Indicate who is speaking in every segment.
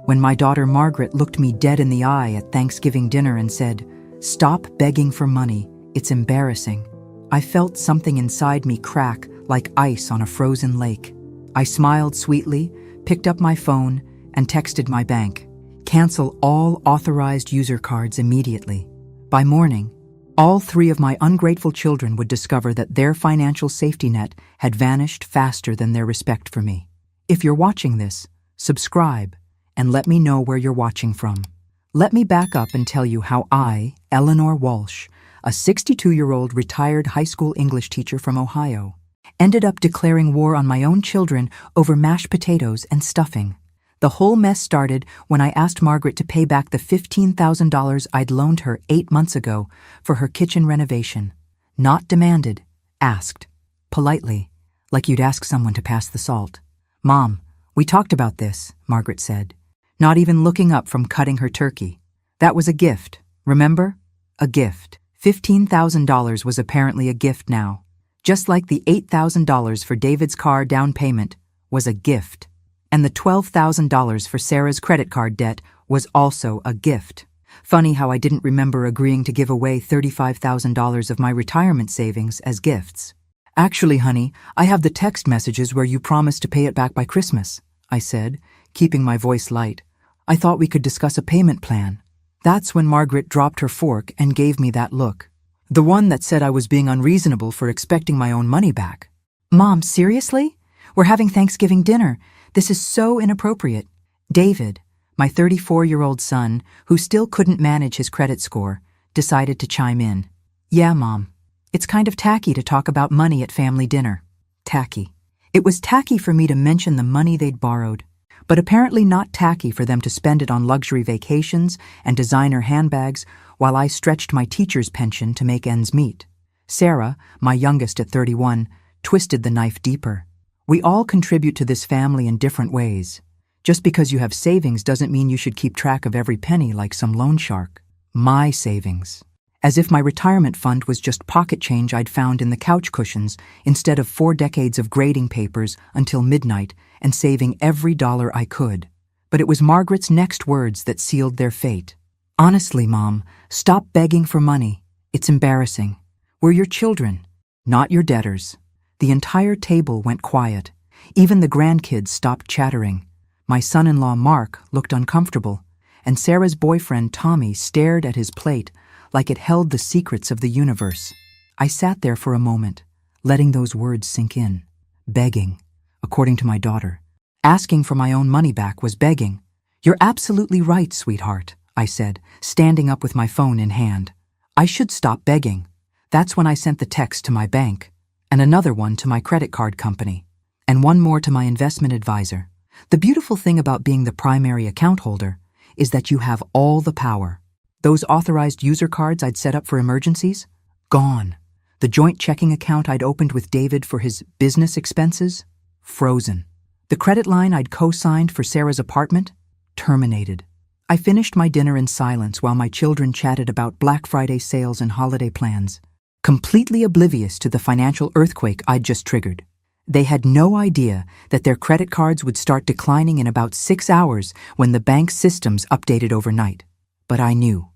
Speaker 1: when my daughter Margaret looked me dead in the eye at Thanksgiving dinner and said, "Stop begging for money, it's embarrassing." I felt something inside me crack like ice on a frozen lake. I smiled sweetly, picked up my phone, and texted my bank, "Cancel all authorized user cards immediately." By morning, all 3 of my ungrateful children would discover that their financial safety net had vanished faster than their respect for me. If you're watching this, subscribe and let me know where you're watching from. Let me back up and tell you how I, Eleanor Walsh, a 62-year-old retired high school English teacher from Ohio, ended up declaring war on my own children over mashed potatoes and stuffing. The whole mess started when I asked Margaret to pay back the $15,000 I'd loaned her 8 months ago for her kitchen renovation. Not demanded, asked. Politely, like you'd ask someone to pass the salt. "Mom, we talked about this," Margaret said, not even looking up from cutting her turkey. "That was a gift, remember? A gift." $15,000 was apparently a gift now, just like the $8,000 for David's car down payment was a gift. And the $12,000 for Sarah's credit card debt was also a gift. Funny how I didn't remember agreeing to give away $35,000 of my retirement savings as gifts. "Actually, honey, I have the text messages where you promised to pay it back by Christmas," I said, keeping my voice light. "I thought we could discuss a payment plan." That's when Margaret dropped her fork and gave me that look. The one that said I was being unreasonable for expecting my own money back. "Mom, seriously? We're having Thanksgiving dinner. This is so inappropriate." David, my 34-year-old son, who still couldn't manage his credit score, decided to chime in. "Yeah, Mom. It's kind of tacky to talk about money at family dinner." Tacky. It was tacky for me to mention the money they'd borrowed, but apparently not tacky for them to spend it on luxury vacations and designer handbags while I stretched my teacher's pension to make ends meet. Sarah, my youngest at 31, twisted the knife deeper. "We all contribute to this family in different ways. Just because you have savings doesn't mean you should keep track of every penny like some loan shark." My savings. As if my retirement fund was just pocket change I'd found in the couch cushions instead of 4 decades of grading papers until midnight and saving every dollar I could. But it was Margaret's next words that sealed their fate. "Honestly, Mom, stop begging for money. It's embarrassing. We're your children, not your debtors." The entire table went quiet. Even the grandkids stopped chattering. My son-in-law Mark looked uncomfortable, and Sarah's boyfriend Tommy stared at his plate like it held the secrets of the universe. I sat there for a moment, letting those words sink in. Begging, according to my daughter. Asking for my own money back was begging. "You're absolutely right, sweetheart," I said, standing up with my phone in hand. "I should stop begging." That's when I sent the text to my bank, and another one to my credit card company, and one more to my investment advisor. The beautiful thing about being the primary account holder is that you have all the power. Those authorized user cards I'd set up for emergencies? Gone. The joint checking account I'd opened with David for his business expenses? Frozen. The credit line I'd co-signed for Sarah's apartment? Terminated. I finished my dinner in silence while my children chatted about Black Friday sales and holiday plans, completely oblivious to the financial earthquake I'd just triggered. They had no idea that their credit cards would start declining in about 6 hours when the bank's systems updated overnight. But I knew.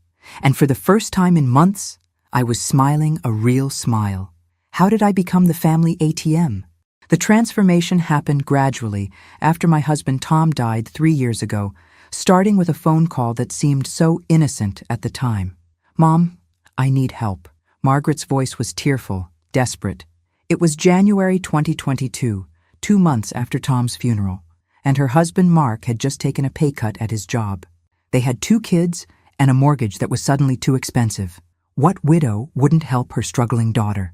Speaker 1: And for the first time in months, I was smiling a real smile. How did I become the family ATM? The transformation happened gradually after my husband Tom died 3 years ago, starting with a phone call that seemed so innocent at the time. "Mom, I need help." Margaret's voice was tearful, desperate. It was January 2022, 2 months after Tom's funeral, and her husband Mark had just taken a pay cut at his job. They had 2 kids and a mortgage that was suddenly too expensive. What widow wouldn't help her struggling daughter?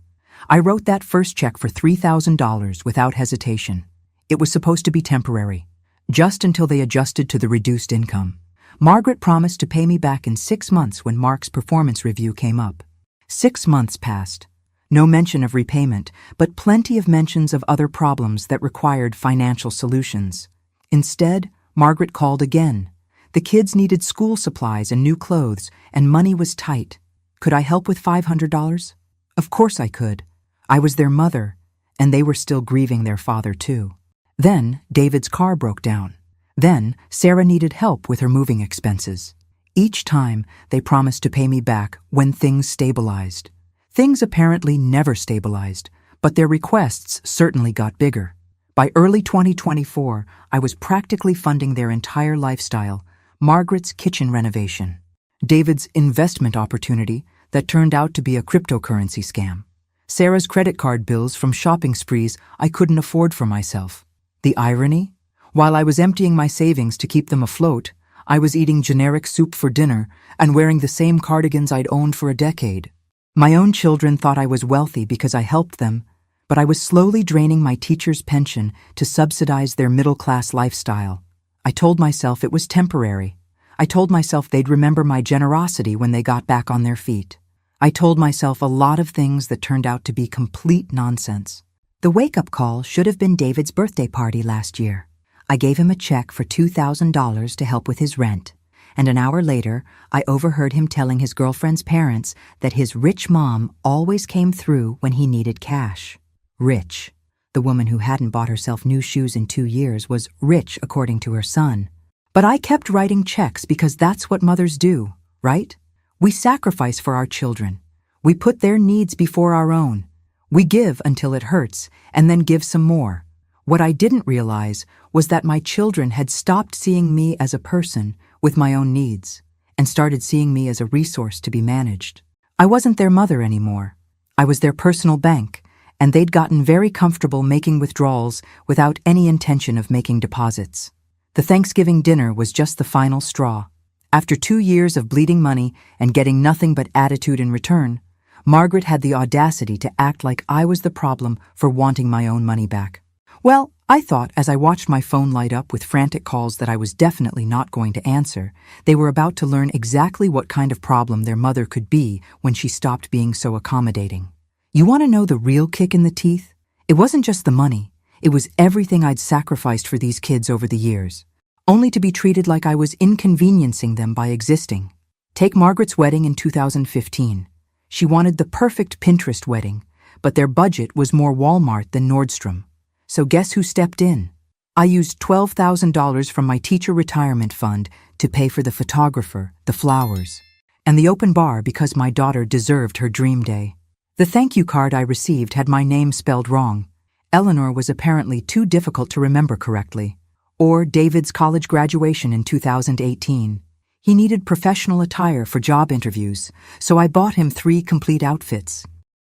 Speaker 1: I wrote that first check for $3,000 without hesitation. It was supposed to be temporary, just until they adjusted to the reduced income. Margaret promised to pay me back in 6 months when Mark's performance review came up. 6 months passed. No mention of repayment, but plenty of mentions of other problems that required financial solutions. Instead, Margaret called again. The kids needed school supplies and new clothes, and money was tight. Could I help with $500? Of course I could. I was their mother, and they were still grieving their father too. Then, David's car broke down. Then, Sarah needed help with her moving expenses. Each time, they promised to pay me back when things stabilized. Things apparently never stabilized, but their requests certainly got bigger. By early 2024, I was practically funding their entire lifestyle, Margaret's kitchen renovation, David's investment opportunity that turned out to be a cryptocurrency scam, Sarah's credit card bills from shopping sprees I couldn't afford for myself. The irony? While I was emptying my savings to keep them afloat, I was eating generic soup for dinner and wearing the same cardigans I'd owned for a decade. My own children thought I was wealthy because I helped them, but I was slowly draining my teacher's pension to subsidize their middle-class lifestyle. I told myself it was temporary. I told myself they'd remember my generosity when they got back on their feet. I told myself a lot of things that turned out to be complete nonsense. The wake-up call should have been David's birthday party last year. I gave him a check for $2,000 to help with his rent, and an hour later, I overheard him telling his girlfriend's parents that his rich mom always came through when he needed cash. Rich. The woman who hadn't bought herself new shoes in 2 years was rich according to her son. But I kept writing checks because that's what mothers do, right? We sacrifice for our children. We put their needs before our own. We give until it hurts, and then give some more. What I didn't realize was that my children had stopped seeing me as a person with my own needs, and started seeing me as a resource to be managed. I wasn't their mother anymore. I was their personal bank, and they'd gotten very comfortable making withdrawals without any intention of making deposits. The Thanksgiving dinner was just the final straw. After 2 years of bleeding money and getting nothing but attitude in return, Margaret had the audacity to act like I was the problem for wanting my own money back. Well, I thought as I watched my phone light up with frantic calls that I was definitely not going to answer, they were about to learn exactly what kind of problem their mother could be when she stopped being so accommodating. You want to know the real kick in the teeth? It wasn't just the money. It was everything I'd sacrificed for these kids over the years, only to be treated like I was inconveniencing them by existing. Take Margaret's wedding in 2015. She wanted the perfect Pinterest wedding, but their budget was more Walmart than Nordstrom. So guess who stepped in? I used $12,000 from my teacher retirement fund to pay for the photographer, the flowers, and the open bar because my daughter deserved her dream day. The thank you card I received had my name spelled wrong. Eleanor was apparently too difficult to remember correctly. Or David's college graduation in 2018. He needed professional attire for job interviews, so I bought him 3 complete outfits.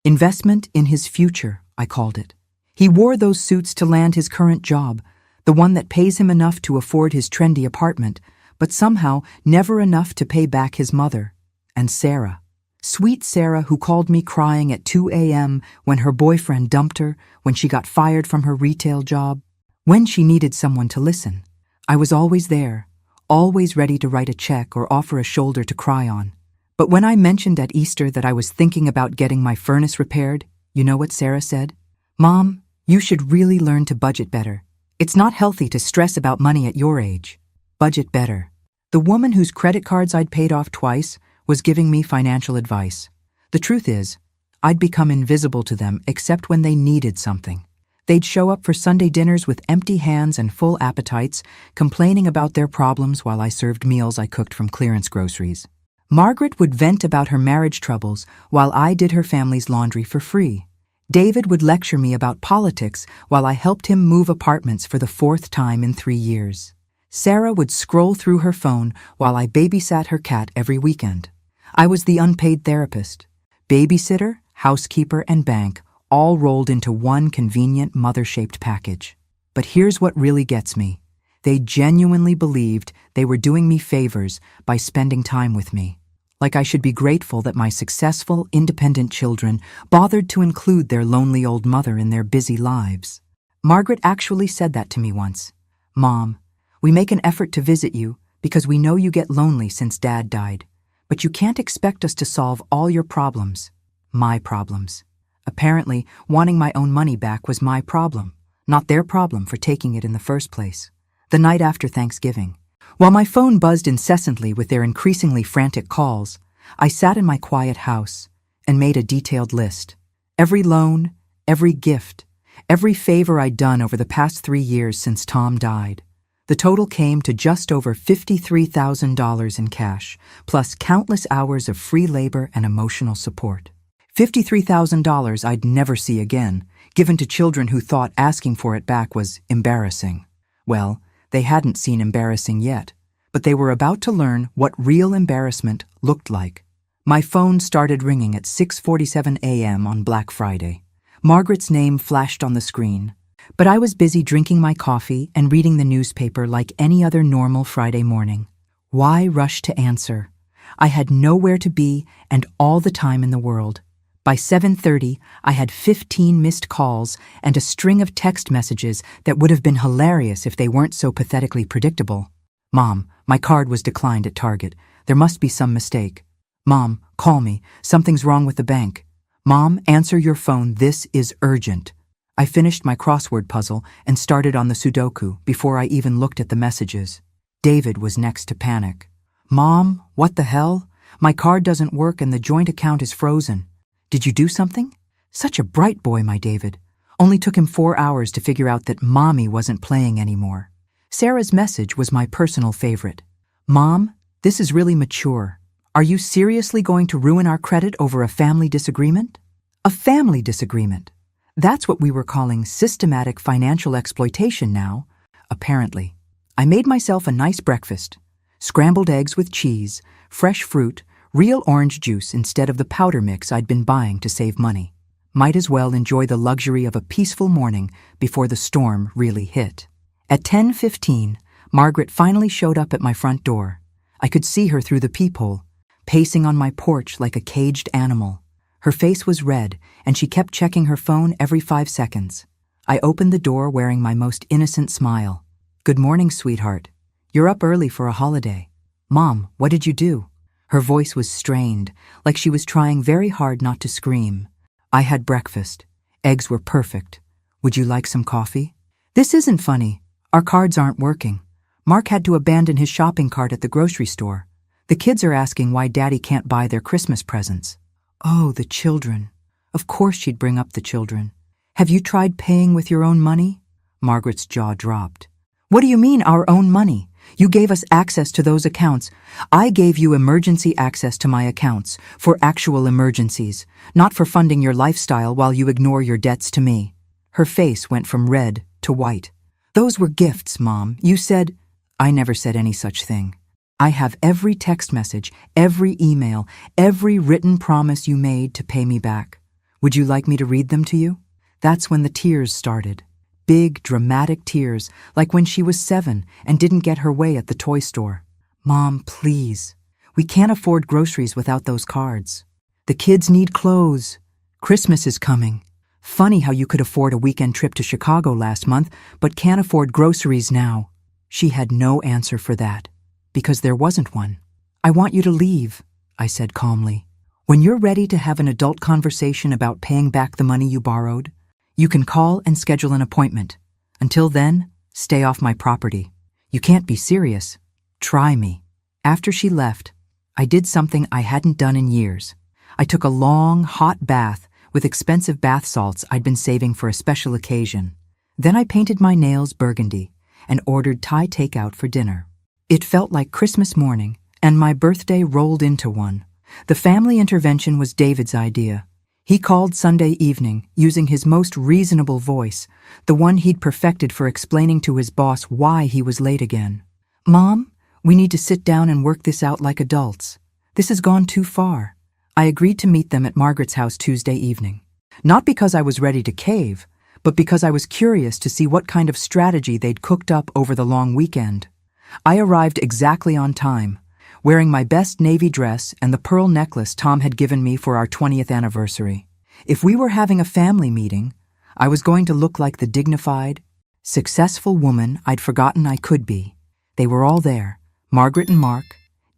Speaker 1: Investment in his future, I called it. He wore those suits to land his current job, the one that pays him enough to afford his trendy apartment, but somehow never enough to pay back his mother. And Sarah. Sweet Sarah, who called me crying at 2 a.m. when her boyfriend dumped her, when she got fired from her retail job, when she needed someone to listen. I was always there, always ready to write a check or offer a shoulder to cry on. But when I mentioned at Easter that I was thinking about getting my furnace repaired, you know what Sarah said? "Mom, you should really learn to budget better. It's not healthy to stress about money at your age. Budget better." The woman whose credit cards I'd paid off twice was giving me financial advice. The truth is, I'd become invisible to them except when they needed something. They'd show up for Sunday dinners with empty hands and full appetites, complaining about their problems while I served meals I cooked from clearance groceries. Margaret would vent about her marriage troubles while I did her family's laundry for free. David would lecture me about politics while I helped him move apartments for the 4th time in 3 years. Sarah would scroll through her phone while I babysat her cat every weekend. I was the unpaid therapist. Babysitter, housekeeper, and bank all rolled into one convenient mother-shaped package. But here's what really gets me. They genuinely believed they were doing me favors by spending time with me. Like I should be grateful that my successful, independent children bothered to include their lonely old mother in their busy lives. Margaret actually said that to me once. "Mom, we make an effort to visit you because we know you get lonely since Dad died, but you can't expect us to solve all your problems." My problems. Apparently, wanting my own money back was my problem, not their problem for taking it in the first place. The night after Thanksgiving, while my phone buzzed incessantly with their increasingly frantic calls, I sat in my quiet house and made a detailed list. Every loan, every gift, every favor I'd done over the past 3 years since Tom died. The total came to just over $53,000 in cash, plus countless hours of free labor and emotional support. $53,000 I'd never see again, given to children who thought asking for it back was embarrassing. Well, they hadn't seen embarrassing yet, but they were about to learn what real embarrassment looked like. My phone started ringing at 6:47 a.m. on Black Friday. Margaret's name flashed on the screen, but I was busy drinking my coffee and reading the newspaper like any other normal Friday morning. Why rush to answer? I had nowhere to be and all the time in the world. By 7:30, I had 15 missed calls and a string of text messages that would have been hilarious if they weren't so pathetically predictable. Mom, my card was declined at Target. There must be some mistake. Mom, call me. Something's wrong with the bank. Mom, answer your phone. This is urgent. I finished my crossword puzzle and started on the Sudoku before I even looked at the messages. David was next to panic. Mom, what the hell? My card doesn't work and the joint account is frozen. Did you do something? Such a bright boy, my David. Only took him 4 hours to figure out that Mommy wasn't playing anymore. Sarah's message was my personal favorite. Mom, this is really mature. Are you seriously going to ruin our credit over a family disagreement? A family disagreement. That's what we were calling systematic financial exploitation now, apparently. I made myself a nice breakfast. Scrambled eggs with cheese, fresh fruit, real orange juice instead of the powder mix I'd been buying to save money. Might as well enjoy the luxury of a peaceful morning before the storm really hit. At 10:15, Margaret finally showed up at my front door. I could see her through the peephole, pacing on my porch like a caged animal. Her face was red, and she kept checking her phone every 5 seconds. I opened the door wearing my most innocent smile. Good morning, sweetheart. You're up early for a holiday. Mom, what did you do? Her voice was strained, like she was trying very hard not to scream. I had breakfast. Eggs were perfect. Would you like some coffee? This isn't funny. Our cards aren't working. Mark had to abandon his shopping cart at the grocery store. The kids are asking why Daddy can't buy their Christmas presents. Oh, the children. Of course she'd bring up the children. Have you tried paying with your own money? Margaret's jaw dropped. What do you mean, our own money? You gave us access to those accounts. I gave you emergency access to my accounts, for actual emergencies, not for funding your lifestyle while you ignore your debts to me. Her face went from red to white. Those were gifts, Mom. You said... I never said any such thing. I have every text message, every email, every written promise you made to pay me back. Would you like me to read them to you? That's when the tears started. Big, dramatic tears, like when she was 7 and didn't get her way at the toy store. Mom, please. We can't afford groceries without those cards. The kids need clothes. Christmas is coming. Funny how you could afford a weekend trip to Chicago last month, but can't afford groceries now. She had no answer for that, because there wasn't one. I want you to leave, I said calmly. When you're ready to have an adult conversation about paying back the money you borrowed, you can call and schedule an appointment. Until then, stay off my property. You can't be serious. Try me. After she left, I did something I hadn't done in years. I took a long, hot bath with expensive bath salts I'd been saving for a special occasion. Then I painted my nails burgundy and ordered Thai takeout for dinner. It felt like Christmas morning, and my birthday rolled into one. The family intervention was David's idea. He called Sunday evening, using his most reasonable voice, the one he'd perfected for explaining to his boss why he was late again. Mom, we need to sit down and work this out like adults. This has gone too far. I agreed to meet them at Margaret's house Tuesday evening. Not because I was ready to cave, but because I was curious to see what kind of strategy they'd cooked up over the long weekend. I arrived exactly on time, wearing my best navy dress and the pearl necklace Tom had given me for our 20th anniversary. If we were having a family meeting, I was going to look like the dignified, successful woman I'd forgotten I could be. They were all there, Margaret and Mark,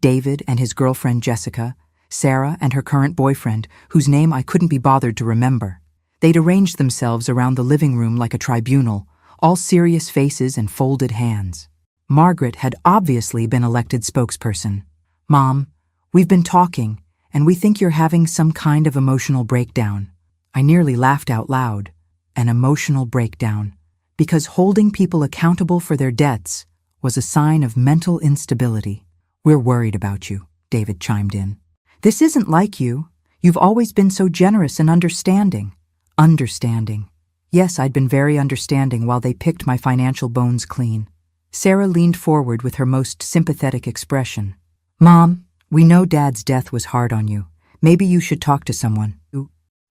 Speaker 1: David and his girlfriend Jessica, Sarah and her current boyfriend, whose name I couldn't be bothered to remember. They'd arranged themselves around the living room like a tribunal, all serious faces and folded hands. Margaret had obviously been elected spokesperson. Mom, we've been talking, and we think you're having some kind of emotional breakdown. I nearly laughed out loud. An emotional breakdown. Because holding people accountable for their debts was a sign of mental instability. "We're worried about you," David chimed in. "This isn't like you. You've always been so generous and understanding." Understanding. Yes, I'd been very understanding while they picked my financial bones clean. Sarah leaned forward with her most sympathetic expression. "Mom, we know Dad's death was hard on you. Maybe you should talk to someone.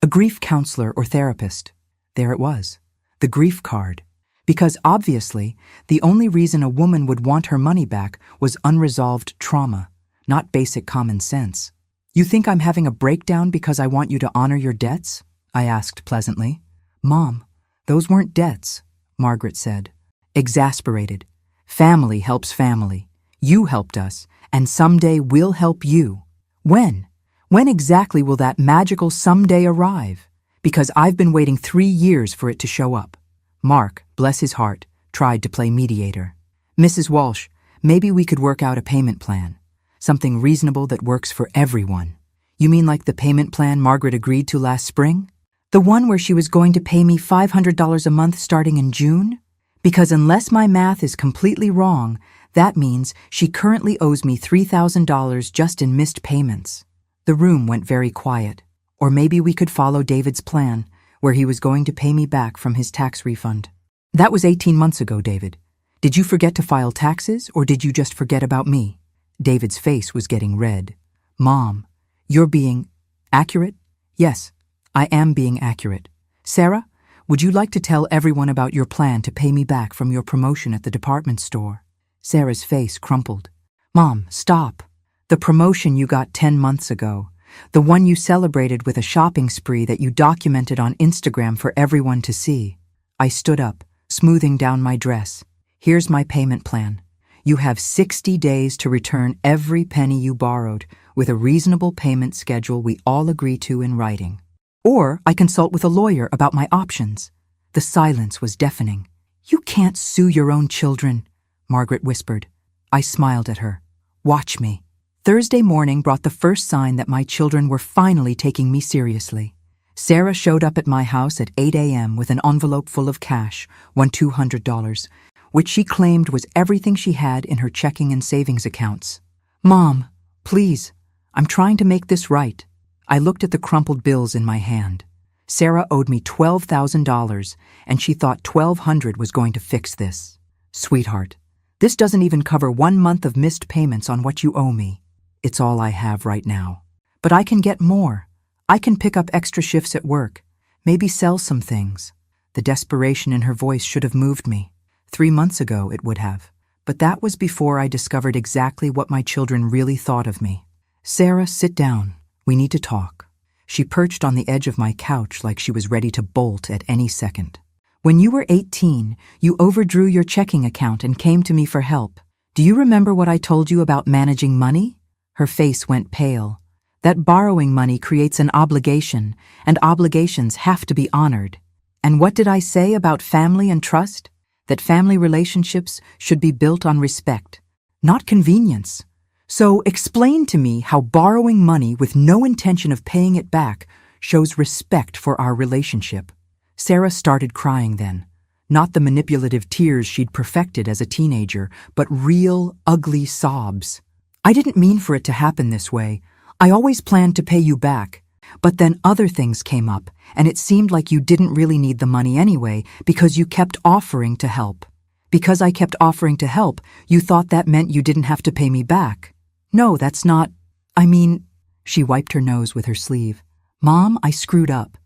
Speaker 1: A grief counselor or therapist." There it was. The grief card. Because obviously, the only reason a woman would want her money back was unresolved trauma, not basic common sense. "You think I'm having a breakdown because I want you to honor your debts?" I asked pleasantly. "Mom, those weren't debts," Margaret said. Exasperated. "Family helps family. You helped us, and someday we'll help you." "When? When exactly will that magical someday arrive? Because I've been waiting 3 years for it to show up." Mark, bless his heart, tried to play mediator. "Mrs. Walsh, maybe we could work out a payment plan. Something reasonable that works for everyone." "You mean like the payment plan Margaret agreed to last spring? The one where she was going to pay me $500 a month starting in June? Because unless my math is completely wrong, that means she currently owes me $3,000 just in missed payments." The room went very quiet. "Or maybe we could follow David's plan, where he was going to pay me back from his tax refund." "That was 18 months ago, David. Did you forget to file taxes, or did you just forget about me?" David's face was getting red. "Mom, you're being accurate?" "Yes, I am being accurate. Sarah, would you like to tell everyone about your plan to pay me back from your promotion at the department store?" Sarah's face crumpled. "Mom, stop. The promotion you got 10 months ago. The one you celebrated with a shopping spree that you documented on Instagram for everyone to see." I stood up, smoothing down my dress. "Here's my payment plan. You have 60 days to return every penny you borrowed with a reasonable payment schedule we all agree to in writing. Or I consult with a lawyer about my options." The silence was deafening. "You can't sue your own children," Margaret whispered. I smiled at her. "Watch me." Thursday morning brought the first sign that my children were finally taking me seriously. Sarah showed up at my house at 8 a.m. with an envelope full of cash, $200, which she claimed was everything she had in her checking and savings accounts. "Mom, please, I'm trying to make this right." I looked at the crumpled bills in my hand. Sarah owed me $12,000, and she thought $1,200 was going to fix this. "Sweetheart, this doesn't even cover 1 month of missed payments on what you owe me. It's all I have right now. But I can get more. I can pick up extra shifts at work, maybe sell some things." The desperation in her voice should have moved me. 3 months ago it would have. But that was before I discovered exactly what my children really thought of me. "Sarah, sit down. We need to talk." She perched on the edge of my couch like she was ready to bolt at any second. "When you were 18, you overdrew your checking account and came to me for help. Do you remember what I told you about managing money?" Her face went pale. "That borrowing money creates an obligation, and obligations have to be honored. And what did I say about family and trust? That family relationships should be built on respect, not convenience. So explain to me how borrowing money with no intention of paying it back shows respect for our relationship." Sarah started crying then. Not the manipulative tears she'd perfected as a teenager, but real, ugly sobs. "I didn't mean for it to happen this way. I always planned to pay you back. But then other things came up, and it seemed like you didn't really need the money anyway because you kept offering to help. Because I kept offering to help, you thought that meant you didn't have to pay me back. No, that's not. I mean," she wiped her nose with her sleeve. "Mom, I screwed up.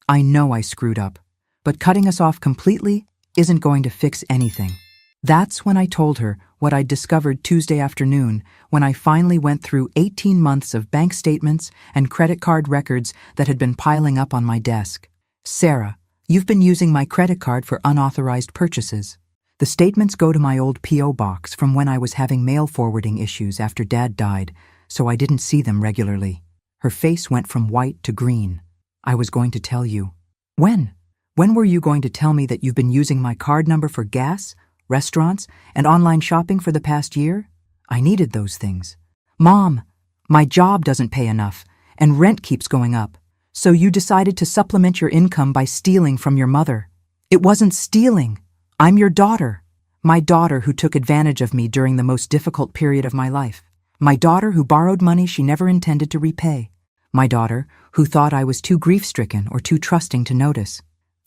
Speaker 1: I know I screwed up. But cutting us off completely isn't going to fix anything." That's when I told her what I'd discovered Tuesday afternoon when I finally went through 18 months of bank statements and credit card records that had been piling up on my desk. "Sarah, you've been using my credit card for unauthorized purchases. The statements go to my old P.O. box from when I was having mail forwarding issues after Dad died, so I didn't see them regularly." Her face went from white to green. "I was going to tell you." "When? When were you going to tell me that you've been using my card number for gas, restaurants, and online shopping for the past year? I needed those things." "Mom, my job doesn't pay enough, and rent keeps going up. So you decided to supplement your income by stealing from your mother." "It wasn't stealing. I'm your daughter." My daughter who took advantage of me during the most difficult period of my life. My daughter who borrowed money she never intended to repay. My daughter who thought I was too grief-stricken or too trusting to notice.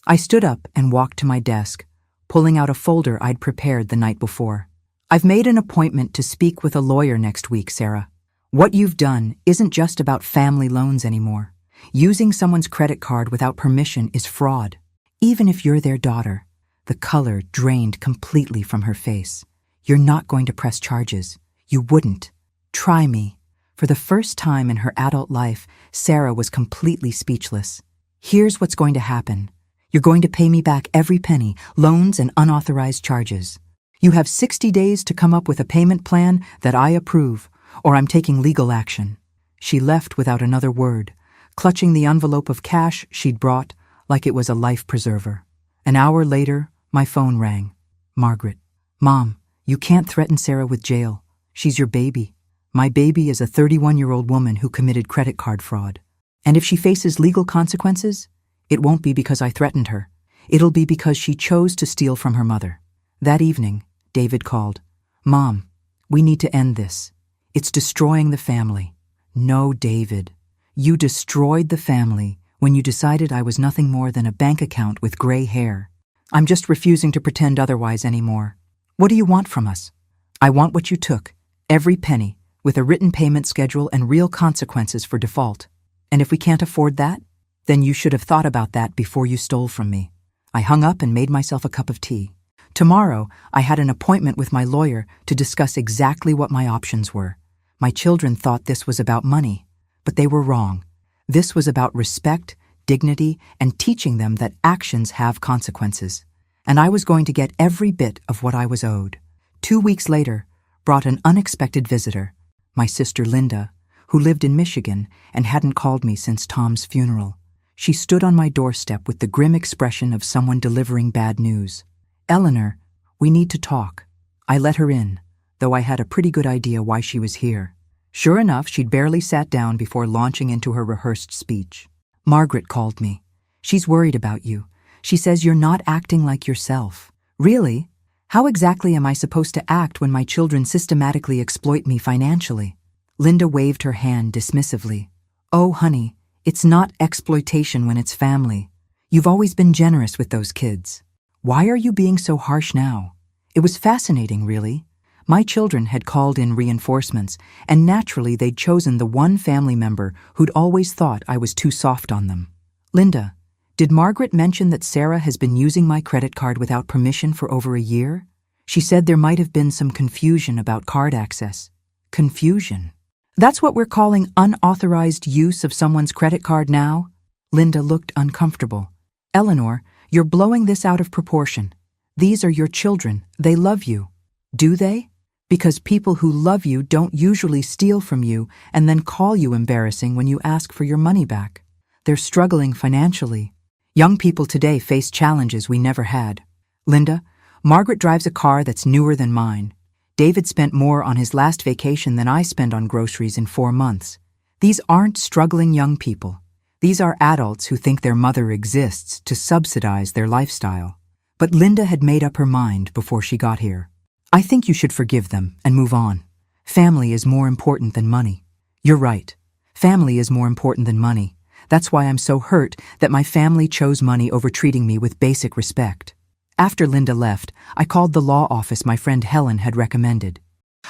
Speaker 1: I stood up and walked to my desk, pulling out a folder I'd prepared the night before. I've made an appointment to speak with a lawyer next week, Sarah. What you've done isn't just about family loans anymore. Using someone's credit card without permission is fraud. Even if you're their daughter. The color drained completely from her face. You're not going to press charges. You wouldn't. Try me. For the first time in her adult life, Sarah was completely speechless. Here's what's going to happen. You're going to pay me back every penny, loans and unauthorized charges. You have 60 days to come up with a payment plan that I approve, or I'm taking legal action. She left without another word, clutching the envelope of cash she'd brought like it was a life preserver. An hour later, my phone rang. Margaret. Mom, you can't threaten Sarah with jail. She's your baby. My baby is a 31-year-old woman who committed credit card fraud. And if she faces legal consequences, it won't be because I threatened her. It'll be because she chose to steal from her mother. That evening, David called. Mom, we need to end this. It's destroying the family. No, David. You destroyed the family when you decided I was nothing more than a bank account with gray hair. I'm just refusing to pretend otherwise anymore. What do you want from us? I want what you took, every penny, with a written payment schedule and real consequences for default. And if we can't afford that, then you should have thought about that before you stole from me. I hung up and made myself a cup of tea. Tomorrow, I had an appointment with my lawyer to discuss exactly what my options were. My children thought this was about money, but they were wrong. This was about respect, dignity, and teaching them that actions have consequences. And I was going to get every bit of what I was owed. 2 weeks later, brought an unexpected visitor, my sister Linda, who lived in Michigan and hadn't called me since Tom's funeral. She stood on my doorstep with the grim expression of someone delivering bad news. Eleanor, we need to talk. I let her in, though I had a pretty good idea why she was here. Sure enough, she'd barely sat down before launching into her rehearsed speech. Margaret called me. She's worried about you. She says you're not acting like yourself. Really? How exactly am I supposed to act when my children systematically exploit me financially? Linda waved her hand dismissively. Oh, honey, it's not exploitation when it's family. You've always been generous with those kids. Why are you being so harsh now? It was fascinating, really. My children had called in reinforcements, and naturally they'd chosen the one family member who'd always thought I was too soft on them. Linda, did Margaret mention that Sarah has been using my credit card without permission for over a year? She said there might have been some confusion about card access. Confusion? That's what we're calling unauthorized use of someone's credit card now? Linda looked uncomfortable. Eleanor, you're blowing this out of proportion. These are your children. They love you. Do they? Because people who love you don't usually steal from you and then call you embarrassing when you ask for your money back. They're struggling financially. Young people today face challenges we never had. Linda, Margaret drives a car that's newer than mine. David spent more on his last vacation than I spend on groceries in 4 months. These aren't struggling young people. These are adults who think their mother exists to subsidize their lifestyle. But Linda had made up her mind before she got here. I think you should forgive them and move on. Family is more important than money. You're right. Family is more important than money. That's why I'm so hurt that my family chose money over treating me with basic respect. After Linda left, I called the law office my friend Helen had recommended.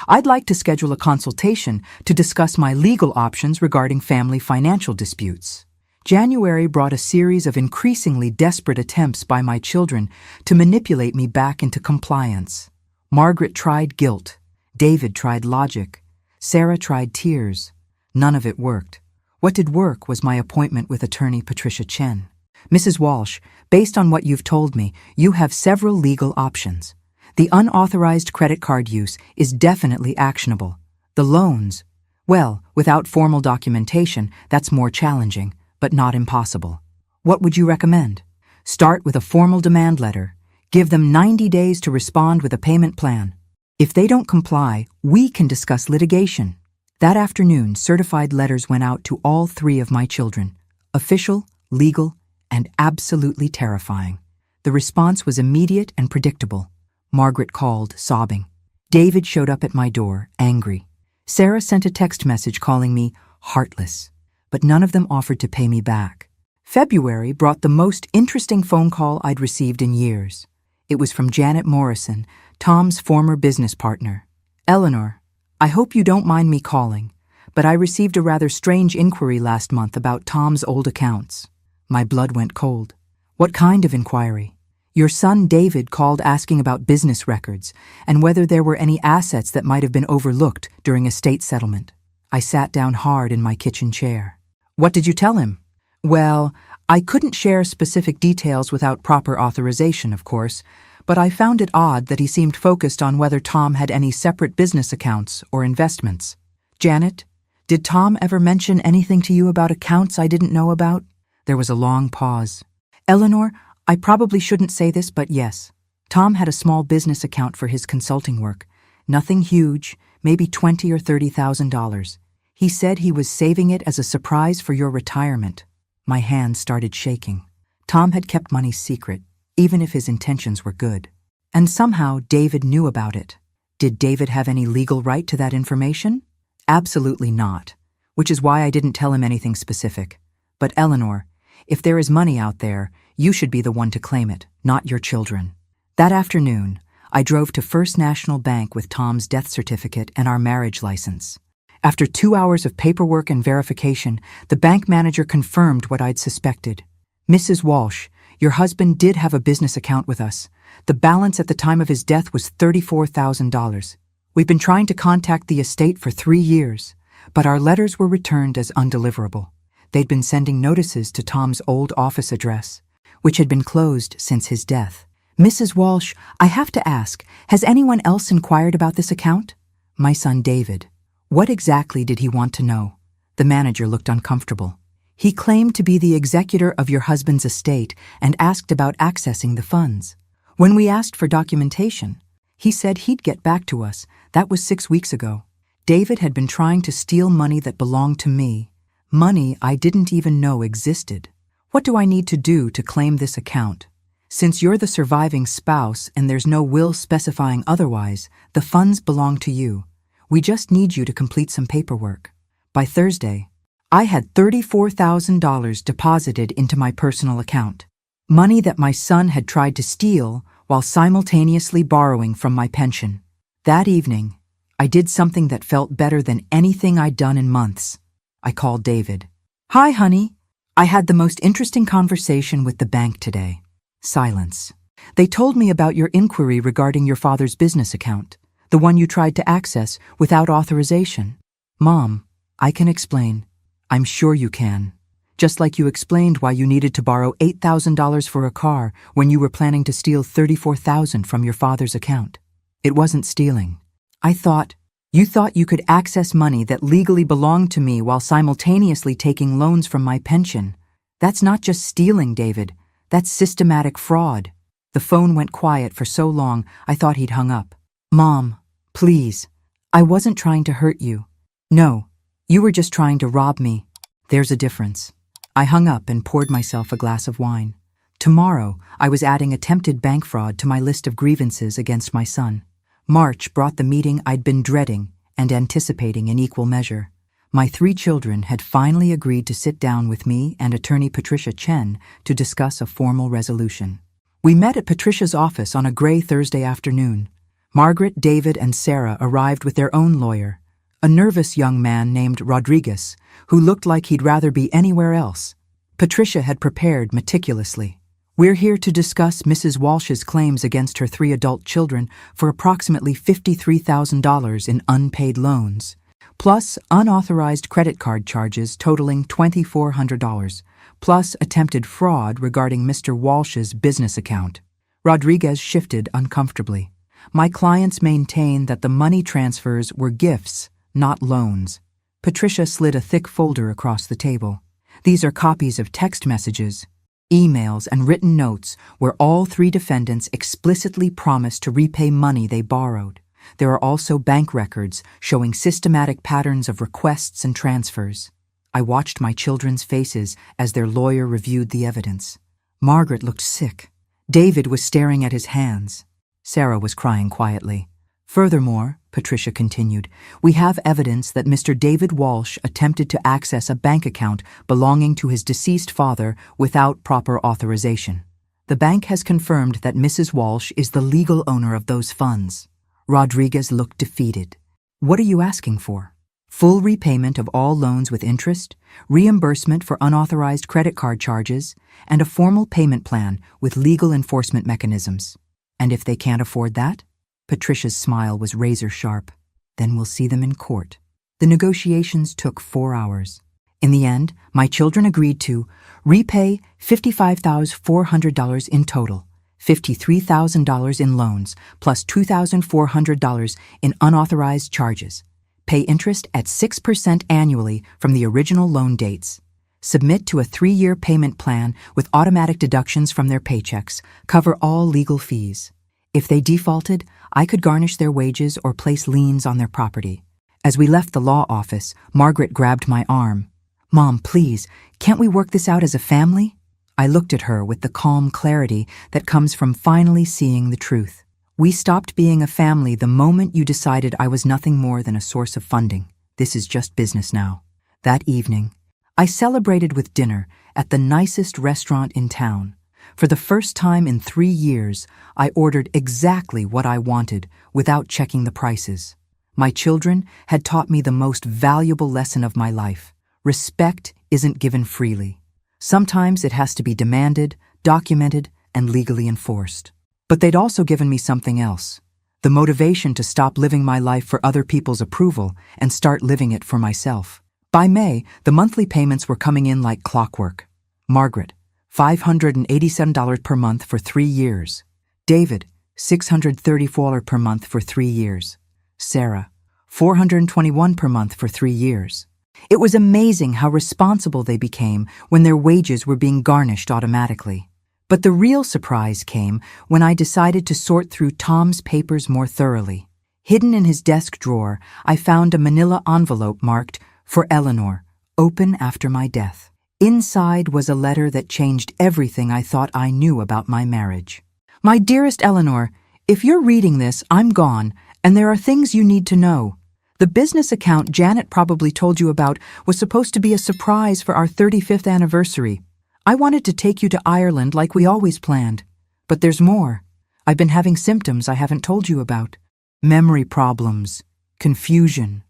Speaker 1: I'd like to schedule a consultation to discuss my legal options regarding family financial disputes. January brought a series of increasingly desperate attempts by my children to manipulate me back into compliance. Margaret tried guilt. David tried logic. Sarah tried tears. None of it worked. What did work was my appointment with attorney Patricia Chen. Mrs. Walsh, based on what you've told me, you have several legal options. The unauthorized credit card use is definitely actionable. The loans, well, without formal documentation, that's more challenging, but not impossible. What would you recommend? Start with a formal demand letter. Give them 90 days to respond with a payment plan. If they don't comply, we can discuss litigation. That afternoon, certified letters went out to all 3 of my children. Official, legal, and absolutely terrifying. The response was immediate and predictable. Margaret called, sobbing. David showed up at my door, angry. Sarah sent a text message calling me heartless, but none of them offered to pay me back. February brought the most interesting phone call I'd received in years. It was from Janet Morrison, Tom's former business partner. Eleanor, I hope you don't mind me calling, but I received a rather strange inquiry last month about Tom's old accounts. My blood went cold. What kind of inquiry? Your son David called asking about business records and whether there were any assets that might have been overlooked during estate settlement. I sat down hard in my kitchen chair. What did you tell him? Well, I couldn't share specific details without proper authorization, of course, but I found it odd that he seemed focused on whether Tom had any separate business accounts or investments. Janet, did Tom ever mention anything to you about accounts I didn't know about? There was a long pause. Eleanor, I probably shouldn't say this, but yes. Tom had a small business account for his consulting work. Nothing huge, maybe $20,000 or $30,000. He said he was saving it as a surprise for your retirement. My hands started shaking. Tom had kept money secret, even if his intentions were good. And somehow David knew about it. Did David have any legal right to that information? Absolutely not, which is why I didn't tell him anything specific. But Eleanor, if there is money out there, you should be the one to claim it, not your children. That afternoon, I drove to First National Bank with Tom's death certificate and our marriage license. After 2 hours of paperwork and verification, the bank manager confirmed what I'd suspected. Mrs. Walsh, your husband did have a business account with us. The balance at the time of his death was $34,000. We've been trying to contact the estate for 3 years, but our letters were returned as undeliverable. They'd been sending notices to Tom's old office address, which had been closed since his death. Mrs. Walsh, I have to ask, has anyone else inquired about this account? My son David. What exactly did he want to know? The manager looked uncomfortable. He claimed to be the executor of your husband's estate and asked about accessing the funds. When we asked for documentation, he said he'd get back to us. That was 6 weeks ago. David had been trying to steal money that belonged to me, money I didn't even know existed. What do I need to do to claim this account? Since you're the surviving spouse and there's no will specifying otherwise, the funds belong to you. We just need you to complete some paperwork. By Thursday, I had $34,000 deposited into my personal account, money that my son had tried to steal while simultaneously borrowing from my pension. That evening, I did something that felt better than anything I'd done in months. I called David. Hi, honey. I had the most interesting conversation with the bank today. Silence. They told me about your inquiry regarding your father's business account, the one you tried to access without authorization. Mom, I can explain. I'm sure you can. Just like you explained why you needed to borrow $8,000 for a car when you were planning to steal $34,000 from your father's account. It wasn't stealing. You thought you could access money that legally belonged to me while simultaneously taking loans from my pension. That's not just stealing, David. That's systematic fraud. The phone went quiet for so long I thought he'd hung up. Mom, please. I wasn't trying to hurt you. No, you were just trying to rob me. There's a difference. I hung up and poured myself a glass of wine. Tomorrow, I was adding attempted bank fraud to my list of grievances against my son. March brought the meeting I'd been dreading and anticipating in equal measure. My 3 children had finally agreed to sit down with me and attorney Patricia Chen to discuss a formal resolution. We met at Patricia's office on a gray Thursday afternoon. Margaret, David, and Sarah arrived with their own lawyer, a nervous young man named Rodriguez, who looked like he'd rather be anywhere else. Patricia had prepared meticulously. We're here to discuss Mrs. Walsh's claims against her 3 adult children for approximately $53,000 in unpaid loans, plus unauthorized credit card charges totaling $2,400, plus attempted fraud regarding Mr. Walsh's business account. Rodriguez shifted uncomfortably. My clients maintain that the money transfers were gifts, not loans. Patricia slid a thick folder across the table. These are copies of text messages, emails, and written notes where all 3 defendants explicitly promised to repay money they borrowed. There are also bank records showing systematic patterns of requests and transfers. I watched my children's faces as their lawyer reviewed the evidence. Margaret looked sick. David was staring at his hands. Sarah was crying quietly. Furthermore, Patricia continued, we have evidence that Mr. David Walsh attempted to access a bank account belonging to his deceased father without proper authorization. The bank has confirmed that Mrs. Walsh is the legal owner of those funds. Rodriguez looked defeated. What are you asking for? Full repayment of all loans with interest, reimbursement for unauthorized credit card charges, and a formal payment plan with legal enforcement mechanisms. And if they can't afford that? Patricia's smile was razor-sharp. Then we'll see them in court. The negotiations took 4 hours. In the end, my children agreed to repay $55,400 in total, $53,000 in loans, plus $2,400 in unauthorized charges. Pay interest at 6% annually from the original loan dates. Submit to a 3-year payment plan with automatic deductions from their paychecks. Cover all legal fees. If they defaulted, I could garnish their wages or place liens on their property. As we left the law office, Margaret grabbed my arm. Mom, please, can't we work this out as a family? I looked at her with the calm clarity that comes from finally seeing the truth. We stopped being a family the moment you decided I was nothing more than a source of funding. This is just business now. That evening, I celebrated with dinner at the nicest restaurant in town. For the first time in 3 years, I ordered exactly what I wanted without checking the prices. My children had taught me the most valuable lesson of my life. Respect isn't given freely. Sometimes it has to be demanded, documented, and legally enforced. But they'd also given me something else. The motivation to stop living my life for other people's approval and start living it for myself. By May, the monthly payments were coming in like clockwork. Margaret, $587 per month for 3 years. David, $634 per month for 3 years. Sarah, $421 per month for 3 years. It was amazing how responsible they became when their wages were being garnished automatically. But the real surprise came when I decided to sort through Tom's papers more thoroughly. Hidden in his desk drawer, I found a manila envelope marked, "For Eleanor, open after my death." Inside was a letter that changed everything I thought I knew about my marriage. My dearest Eleanor, if you're reading this, I'm gone, and there are things you need to know. The business account Janet probably told you about was supposed to be a surprise for our 35th anniversary. I wanted to take you to Ireland like we always planned. But there's more. I've been having symptoms I haven't told you about. Memory problems, confusion.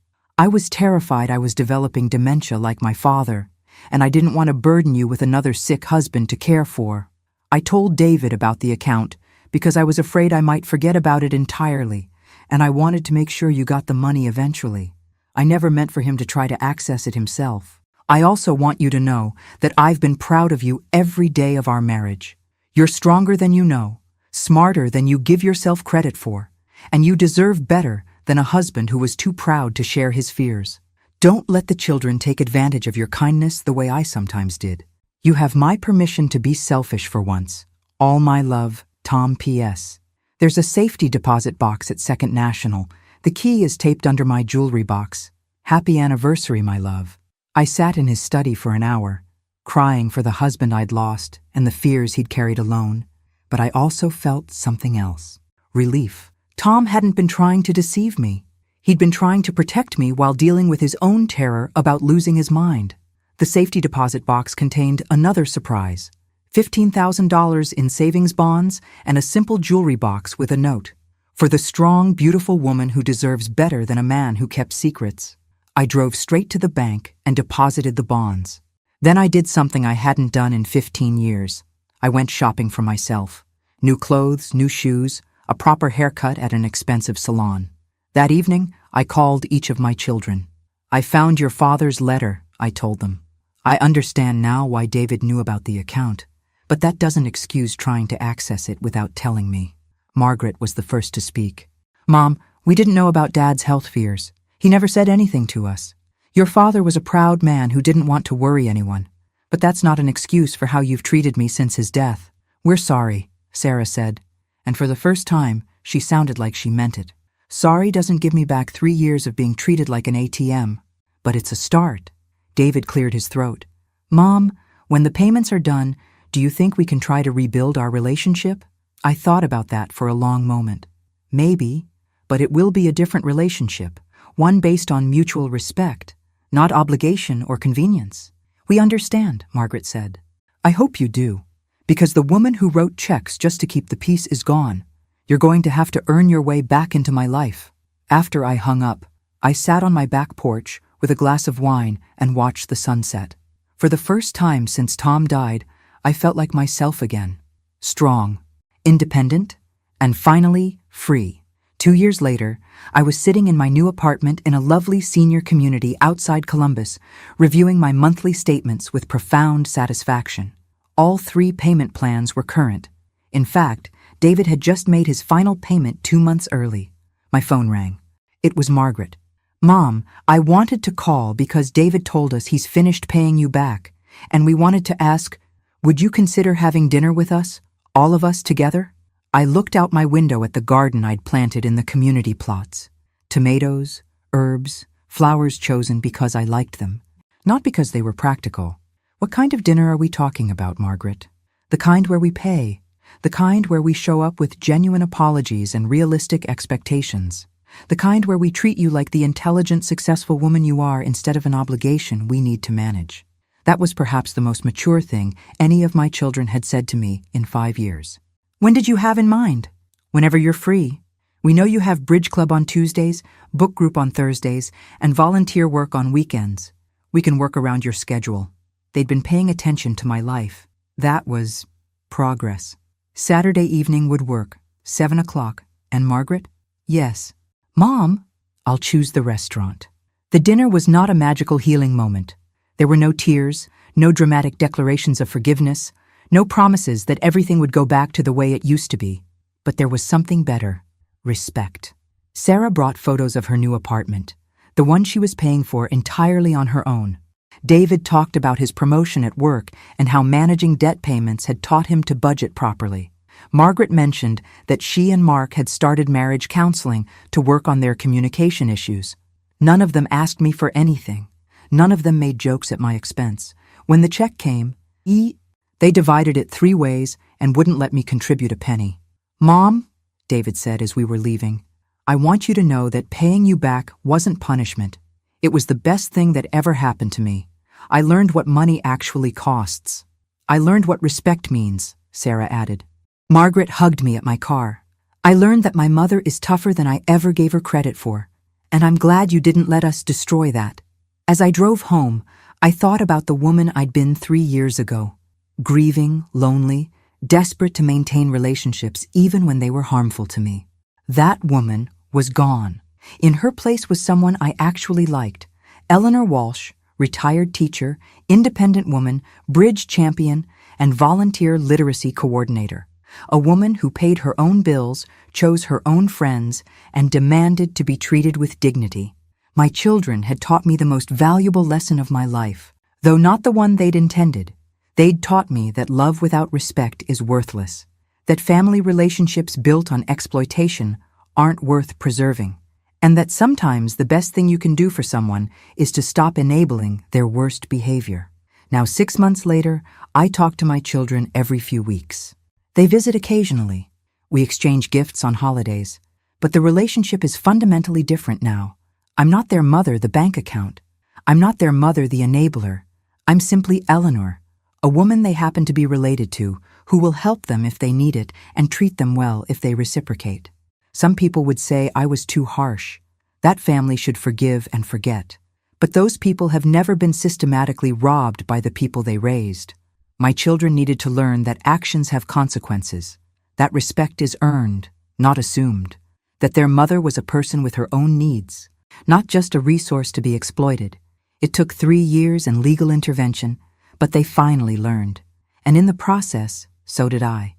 Speaker 1: I was terrified I was developing dementia like my father, and I didn't want to burden you with another sick husband to care for. I told David about the account because I was afraid I might forget about it entirely, and I wanted to make sure you got the money eventually. I never meant for him to try to access it himself. I also want you to know that I've been proud of you every day of our marriage. You're stronger than you know, smarter than you give yourself credit for, and you deserve better than a husband who was too proud to share his fears. Don't let the children take advantage of your kindness the way I sometimes did. You have my permission to be selfish for once. All my love, Tom P.S. There's a safety deposit box at Second National. The key is taped under my jewelry box. Happy anniversary, my love. I sat in his study for an hour, crying for the husband I'd lost and the fears he'd carried alone. But I also felt something else. Relief. Tom hadn't been trying to deceive me. He'd been trying to protect me while dealing with his own terror about losing his mind. The safety deposit box contained another surprise. $15,000 in savings bonds and a simple jewelry box with a note. For the strong, beautiful woman who deserves better than a man who kept secrets. I drove straight to the bank and deposited the bonds. Then I did something I hadn't done in 15 years. I went shopping for myself. New clothes, new shoes, a proper haircut at an expensive salon. That evening, I called each of my children. I found your father's letter, I told them. I understand now why David knew about the account, but that doesn't excuse trying to access it without telling me. Margaret was the first to speak. Mom, we didn't know about Dad's health fears. He never said anything to us. Your father was a proud man who didn't want to worry anyone. But that's not an excuse for how you've treated me since his death. We're sorry, Sarah said, and for the first time, she sounded like she meant it. Sorry doesn't give me back 3 years of being treated like an ATM, but it's a start. David cleared his throat. Mom, when the payments are done, do you think we can try to rebuild our relationship? I thought about that for a long moment. Maybe, but it will be a different relationship, one based on mutual respect, not obligation or convenience. We understand, Margaret said. I hope you do, because the woman who wrote checks just to keep the peace is gone. You're going to have to earn your way back into my life. After I hung up, I sat on my back porch with a glass of wine and watched the sunset. For the first time since Tom died, I felt like myself again. Strong, independent, and finally free. 2 years later, I was sitting in my new apartment in a lovely senior community outside Columbus, reviewing my monthly statements with profound satisfaction. All 3 payment plans were current. In fact, David had just made his final payment 2 months early. My phone rang. It was Margaret. Mom, I wanted to call because David told us he's finished paying you back, and we wanted to ask, would you consider having dinner with us, all of us together? I looked out my window at the garden I'd planted in the community plots. Tomatoes, herbs, flowers chosen because I liked them, not because they were practical. What kind of dinner are we talking about, Margaret? The kind where we pay, the kind where we show up with genuine apologies and realistic expectations. The kind where we treat you like the intelligent, successful woman you are instead of an obligation we need to manage. That was perhaps the most mature thing any of my children had said to me in 5 years. When did you have in mind? Whenever you're free. We know you have bridge club on Tuesdays, book group on Thursdays, and volunteer work on weekends. We can work around your schedule. They'd been paying attention to my life. That was progress. Saturday evening would work, 7 o'clock. And Margaret? Yes. Mom, I'll choose the restaurant. The dinner was not a magical healing moment. There were no tears, no dramatic declarations of forgiveness, no promises that everything would go back to the way it used to be. But there was something better: respect. Sarah brought photos of her new apartment, the one she was paying for entirely on her own. David talked about his promotion at work and how managing debt payments had taught him to budget properly. Margaret mentioned that she and Mark had started marriage counseling to work on their communication issues. None of them asked me for anything. None of them made jokes at my expense. When the check came, they divided it 3 ways and wouldn't let me contribute a penny. Mom, David said as we were leaving, I want you to know that paying you back wasn't punishment. It was the best thing that ever happened to me. I learned what money actually costs. I learned what respect means, Sarah added. Margaret hugged me at my car. I learned that my mother is tougher than I ever gave her credit for, and I'm glad you didn't let us destroy that. As I drove home, I thought about the woman I'd been 3 years ago, grieving, lonely, desperate to maintain relationships even when they were harmful to me. That woman was gone. In her place was someone I actually liked, Eleanor Walsh, retired teacher, independent woman, bridge champion, and volunteer literacy coordinator. A woman who paid her own bills, chose her own friends, and demanded to be treated with dignity. My children had taught me the most valuable lesson of my life, though not the one they'd intended. They'd taught me that love without respect is worthless, that family relationships built on exploitation aren't worth preserving, and that sometimes the best thing you can do for someone is to stop enabling their worst behavior. Now, 6 months later, I talk to my children every few weeks. They visit occasionally. We exchange gifts on holidays. But the relationship is fundamentally different now. I'm not their mother, the bank account. I'm not their mother, the enabler. I'm simply Eleanor, a woman they happen to be related to, who will help them if they need it and treat them well if they reciprocate. Some people would say I was too harsh. That family should forgive and forget. But those people have never been systematically robbed by the people they raised. My children needed to learn that actions have consequences, that respect is earned, not assumed, that their mother was a person with her own needs, not just a resource to be exploited. It took 3 years and legal intervention, but they finally learned. And in the process, so did I.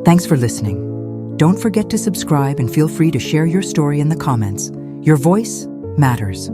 Speaker 1: Thanks for listening. Don't forget to subscribe and feel free to share your story in the comments. Your voice matters.